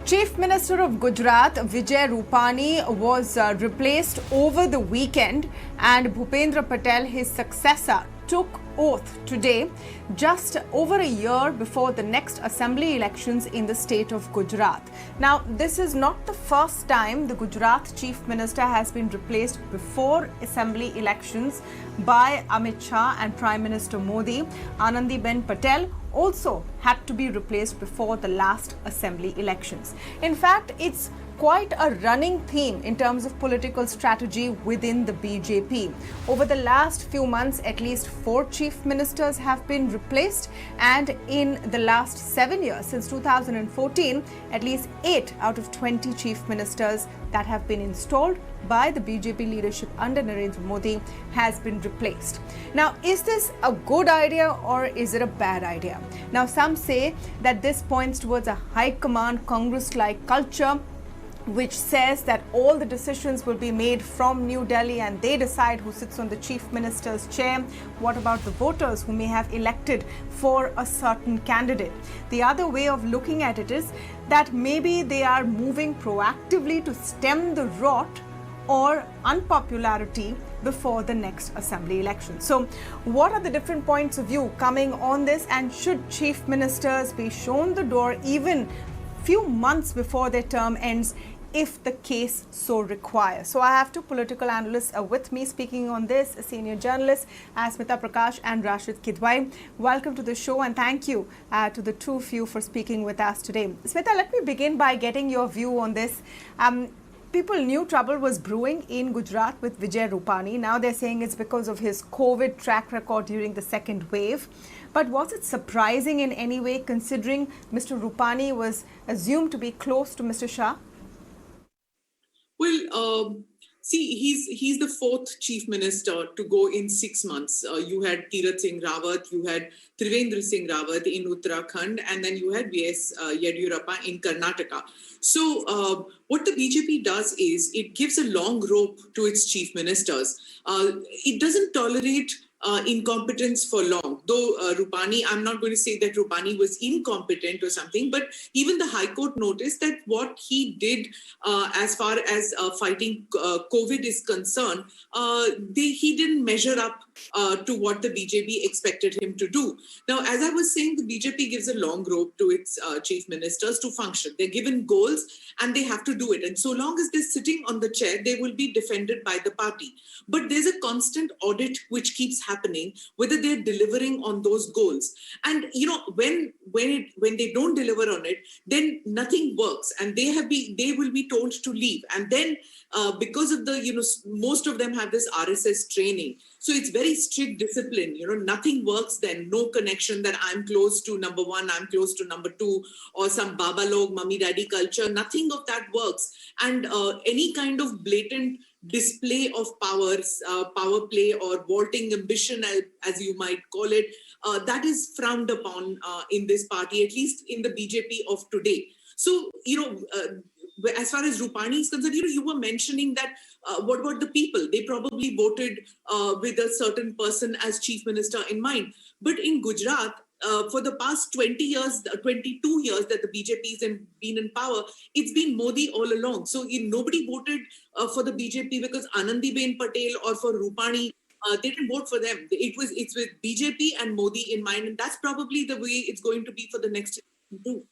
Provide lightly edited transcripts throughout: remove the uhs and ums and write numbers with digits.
Chief Minister of Gujarat, Vijay Rupani, was replaced over the weekend, and Bhupendra Patel, his successor, took oath today, just over a year before the next assembly elections in the state of Gujarat. Now, this is not the first time the Gujarat Chief Minister has been replaced before assembly elections by Amit Shah and Prime Minister Modi. Anandiben Patel also had to be replaced before the last assembly elections. In fact, it's quite a running theme in terms of political strategy within the BJP. Over the last few months, at least 4 chief ministers have been replaced, and in the last 7 years, since 2014, at least 8 out of 20 chief ministers that have been installed by the BJP leadership under Narendra Modi has been replaced. Now, is this a good idea or is it a bad idea? Now, some say that this points towards a high command Congress-like culture, which says that all the decisions will be made from New Delhi and they decide who sits on the chief minister's chair. What about the voters who may have elected for a certain candidate? The other way of looking at it is that maybe they are moving proactively to stem the rot or unpopularity before the next assembly election. So what are the different points of view coming on this, and should chief ministers be shown the door even few months before their term ends if the case so requires? So I have 2 political analysts with me speaking on this, senior journalists Smita Prakash and Rasheed Kidwai. Welcome to the show, and thank you to the 2 of you for speaking with us today. Smita, let me begin by getting your view on this. People knew trouble was brewing in Gujarat with Vijay Rupani. Now they're saying it's because of his COVID track record during the second wave. But was it surprising in any way, considering Mr. Rupani was assumed to be close to Mr. Shah? Well, see, he's the 4th chief minister to go in 6 months. You had Tirath Singh Rawat, you had Trivendra Rawat in Uttarakhand, and then you had B.S Yediyurappa in Karnataka. So what the BJP does is it gives a long rope to its chief ministers. It doesn't tolerate incompetence for long. Though Rupani, I'm not going to say that Rupani was incompetent or something, but even the High Court noticed that what he did as far as fighting COVID is concerned, he didn't measure up to what the BJP expected him to do. Now, as I was saying, the BJP gives a long rope to its chief ministers to function. They're given goals and they have to do it. And so long as they're sitting on the chair, they will be defended by the party. But there's a constant audit which keeps happening, whether they're delivering on those goals. And, you know, when they don't deliver on it, then nothing works, and they will be told to leave. And then because of the, most of them have this RSS training. So it's very strict discipline. Nothing works then. No connection that I'm close to number 1, I'm close to number 2, or some Baba Log, Mummy Daddy culture. Nothing of that works. And any kind of blatant display of power play or vaulting ambition, as you might call it, that is frowned upon in this party, at least in the BJP of today. So, as far as Rupani is concerned, you were mentioning that what about the people? They probably voted with a certain person as chief minister in mind. But in Gujarat, for the past 22 years that the BJP has been in power, it's been Modi all along. So nobody voted for the BJP because Anandiben Patel or for Rupani. They didn't vote for them. It's with BJP and Modi in mind, and that's probably the way it's going to be for the next 2.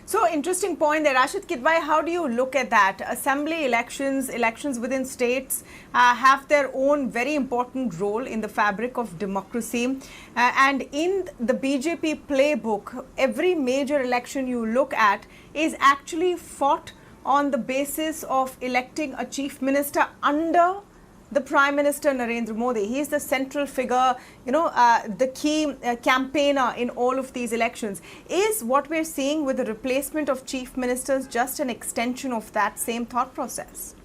So, interesting point there. Rasheed Kidwai, how do you look at that? Assembly elections within states have their own very important role in the fabric of democracy. And in the BJP playbook, every major election you look at is actually fought on the basis of electing a chief minister under the Prime Minister Narendra Modi. He is the central figure, the key campaigner in all of these elections. Is what we're seeing with the replacement of chief ministers just an extension of that same thought process?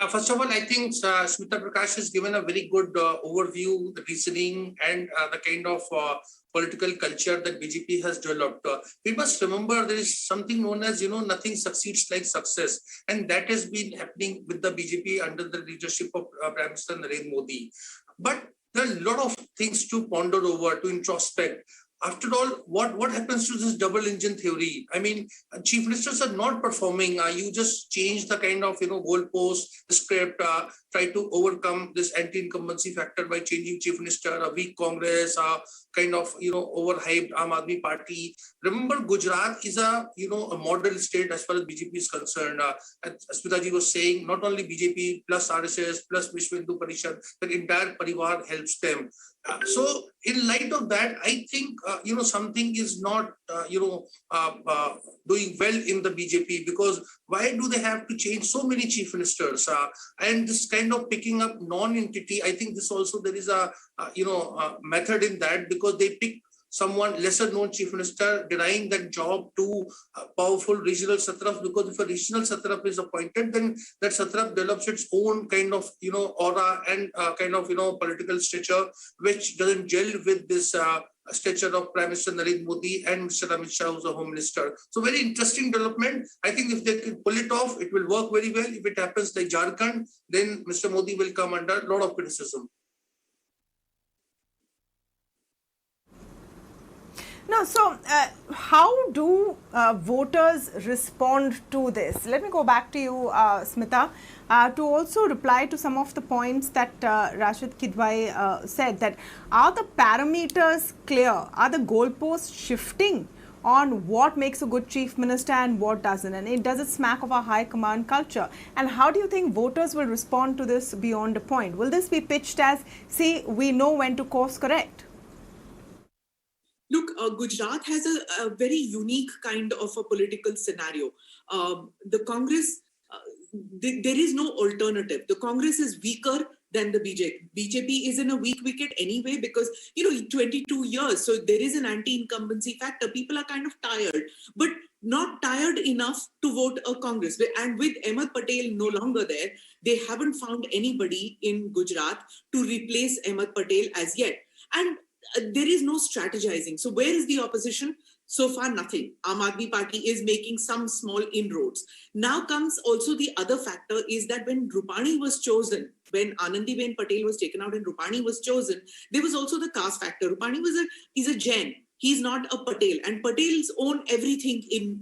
First of all, I think Smita Prakash has given a very good overview, the reasoning, and the kind of political culture that BJP has developed. We must remember there is something known as, nothing succeeds like success. And that has been happening with the BJP under the leadership of Prime Minister Narendra Modi. But there are a lot of things to ponder over, to introspect. after all, what happens to this double engine theory? I mean, chief ministers are not performing. You just change the kind of, goalpost, script, try to overcome this anti-incumbency factor by changing chief minister, a weak Congress, kind of, overhyped Aam Aadmi Party. Remember, Gujarat is a model state as far as BJP is concerned. As Smita ji was saying, not only BJP plus RSS plus Vishwa Hindu Parishad, the entire parivar helps them. So in light of that, I think, something is not, doing well in the BJP, because why do they have to change so many chief ministers? And this kind of picking up non-entity, I think this also there is a, method in that, because they pick someone lesser known chief minister, denying that job to powerful regional satraps, because if a regional satrap is appointed, then that satrap develops its own kind of, aura and kind of, political stature, which doesn't gel with this stature of Prime Minister Narendra Modi and Mr. Amit Shah, who's a Home Minister. So very interesting development. I think if they can pull it off, it will work very well. If it happens like Jharkhand, then Mr. Modi will come under a lot of criticism. No, so how do voters respond to this? Let me go back to you, Smita, to also reply to some of the points that Rasheed Kidwai said, that are the parameters clear? Are the goalposts shifting on what makes a good chief minister and what doesn't? And does it smack of a high command culture? And how do you think voters will respond to this beyond a point? Will this be pitched as, see, we know when to course correct? Look, Gujarat has a very unique kind of a political scenario. The Congress, there is no alternative. The Congress is weaker than the BJP. BJP is in a weak wicket anyway, because, 22 years. So there is an anti-incumbency factor. People are kind of tired, but not tired enough to vote a Congress. And with Ahmed Patel no longer there, they haven't found anybody in Gujarat to replace Ahmed Patel as yet. And there is no strategizing. So where is the opposition? So far, nothing. Aam Aadmi Party is making some small inroads. Now comes also the other factor is that when Rupani was chosen, when Anandiben Patel was taken out and Rupani was chosen, there was also the caste factor. Rupani is a Jain. He's not a Patel. And Patels own everything in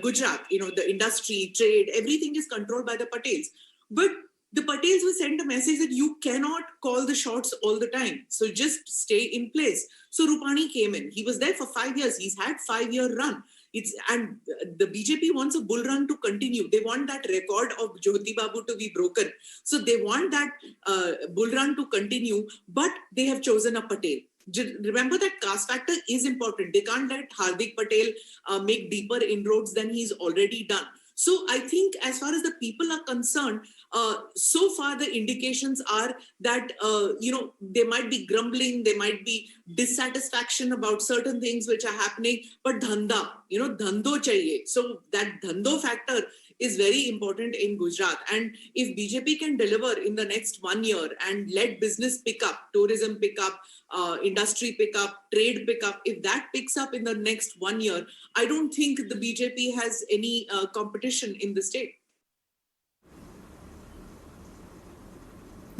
Gujarat. The industry, trade, everything is controlled by the Patels. But the Patels were sent a message that you cannot call the shots all the time. So just stay in place. So Rupani came in. He was there for 5 years. He's had 5-year run. And the BJP wants a bull run to continue. They want that record of Jyoti Babu to be broken. So they want that bull run to continue, but they have chosen a Patel. Remember that caste factor is important. They can't let Hardik Patel make deeper inroads than he's already done. So I think as far as the people are concerned, so far the indications are that, they might be grumbling, there might be dissatisfaction about certain things which are happening, but dhanda, dhando chahiye. So that dhando factor is very important in Gujarat. And if BJP can deliver in the next 1 year and let business pick up, tourism pick up, industry pick up, trade pick up, if that picks up in the next 1 year, I don't think the BJP has any competition in the state.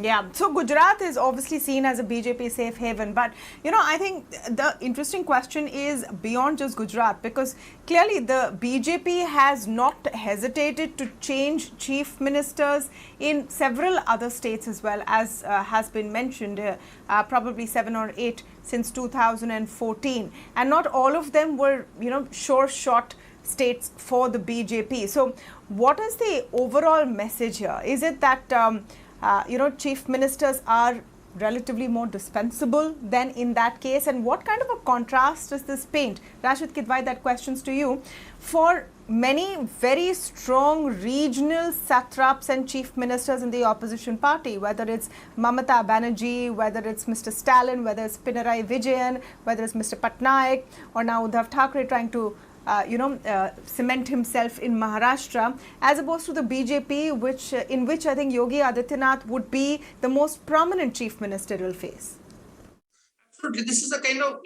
Yeah, so Gujarat is obviously seen as a BJP safe haven, but I think the interesting question is beyond just Gujarat, because clearly the BJP has not hesitated to change chief ministers in several other states as well, as has been mentioned, probably 7 or 8 since 2014, and not all of them were sure shot states for the BJP. So what is the overall message here? Is it that chief ministers are relatively more dispensable than in that case? And what kind of a contrast does this paint? Rasheed Kidwai, that question's to you. For many very strong regional satraps and chief ministers in the opposition party, whether it's Mamata Banerjee, whether it's Mr. Stalin, whether it's Pinarayi Vijayan, whether it's Mr. Patnaik, or now Uddhav Thackeray trying to cement himself in Maharashtra, as opposed to the BJP, in which I think Yogi Adityanath would be the most prominent chief ministerial face. Absolutely, this is a kind of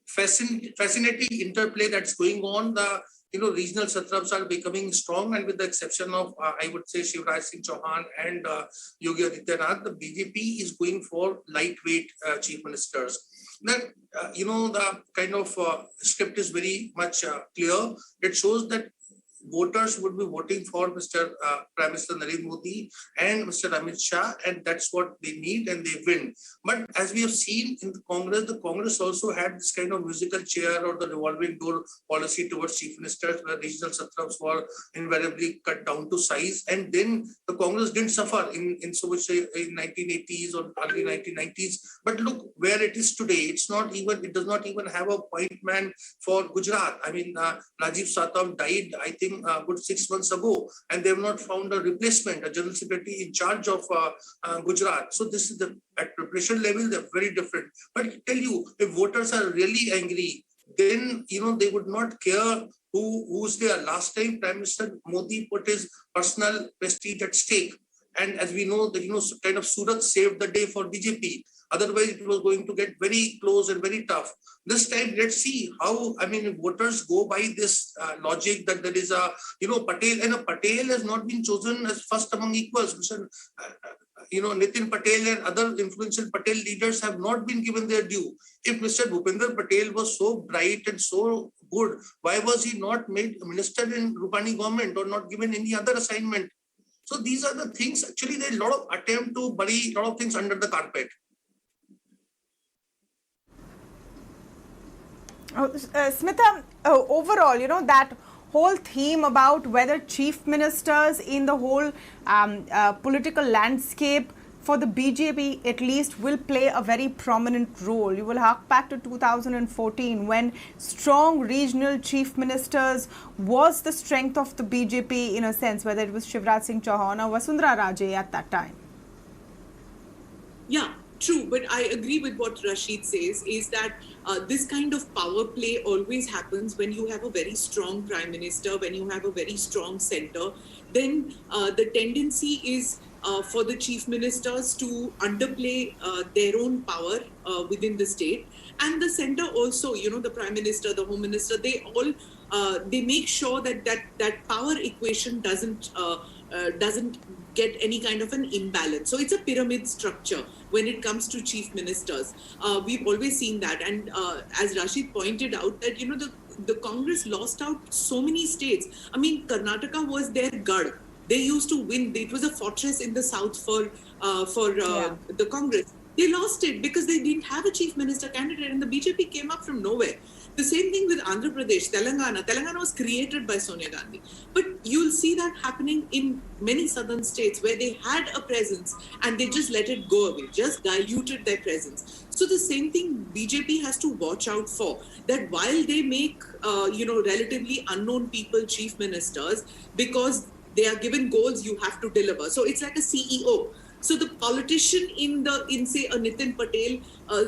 fascinating interplay that's going on. The regional satraps are becoming strong, and with the exception of, I would say, Shivraj Singh Chauhan and Yogi Adityanath, the BJP is going for lightweight chief ministers. Then, the kind of script is very much clear. It shows that voters would be voting for Mr. Prime Minister Narendra Modi and Mr. Amit Shah, and that's what they need, and they win. But as we have seen in the Congress also had this kind of musical chair or the revolving door policy towards chief ministers, where regional satraps were invariably cut down to size. And then the Congress didn't suffer in so much in 1980s or early 1990s. But look where it is today. It does not even have a point man for Gujarat. I mean, Rajiv Satam died, I think, good 6 months ago, and they have not found a replacement, a general secretary in charge of Gujarat. So this is at preparation level, they're very different. But I tell you, if voters are really angry, then they would not care who's there. Last time Prime Minister Modi put his personal prestige at stake, and as we know that kind of Surat saved the day for BJP. Otherwise, it was going to get very close and very tough. This time, let's see how, if voters go by this logic that there is a, Patel, and a Patel has not been chosen as first among equals. Nitin Patel and other influential Patel leaders have not been given their due. If Mr. Bhupendra Patel was so bright and so good, why was he not made minister in Rupani government or not given any other assignment? So these are the things, actually, there's a lot of attempt to bury a lot of things under the carpet. Smita, overall, that whole theme about whether chief ministers in the whole political landscape for the BJP at least will play a very prominent role. You will hark back to 2014 when strong regional chief ministers was the strength of the BJP in a sense, whether it was Shivraj Singh Chauhan or Vasundhara Raje at that time. Yeah. True, but I agree with what Rasheed says, is that this kind of power play always happens when you have a very strong prime minister, when you have a very strong centre. Then the tendency is for the chief ministers to underplay their own power within the state. And the centre also, the prime minister, the home minister, they all they make sure that power equation doesn't get any kind of an imbalance. So it's a pyramid structure when it comes to chief ministers. We've always seen that. And as Rasheed pointed out, that, the Congress lost out so many states. I mean, Karnataka was their gad. They used to win. It was a fortress in the south for the Congress. They lost it because they didn't have a chief minister candidate, and the BJP came up from nowhere. The same thing with Andhra Pradesh, Telangana. Telangana was created by Sonia Gandhi. But you'll see that happening in many southern states where they had a presence and they just let it go away, just diluted their presence. So the same thing BJP has to watch out for, that while they make, relatively unknown people chief ministers, because they are given goals, you have to deliver. So it's like a CEO. So the politician in say a Nitin Patel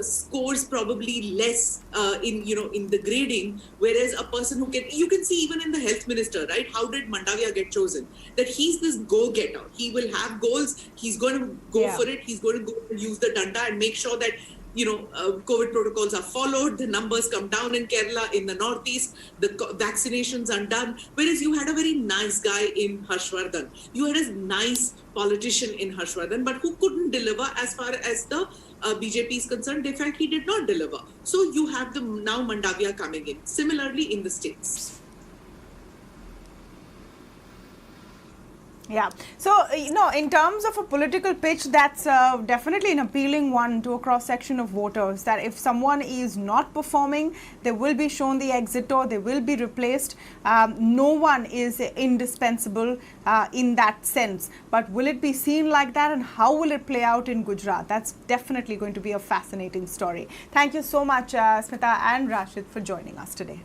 scores probably less in the grading, whereas a person who you can see even in the health minister, right? How did Mandavia get chosen? That he's this go-getter. He will have goals. He's going to go for it. He's going to go use the danda and make sure that COVID protocols are followed, the numbers come down in Kerala, in the Northeast, the vaccinations are done. Whereas you had a very nice guy in Harshvardhan. You had a nice politician in Harshvardhan, but who couldn't deliver as far as the BJP is concerned. They felt he did not deliver. So you have now Mandavia coming in. Similarly in the states. Yeah. So, in terms of a political pitch, that's definitely an appealing one to a cross-section of voters, that if someone is not performing, they will be shown the exit door, they will be replaced. No one is indispensable in that sense. But will it be seen like that, and how will it play out in Gujarat? That's definitely going to be a fascinating story. Thank you so much, Smita and Rasheed, for joining us today.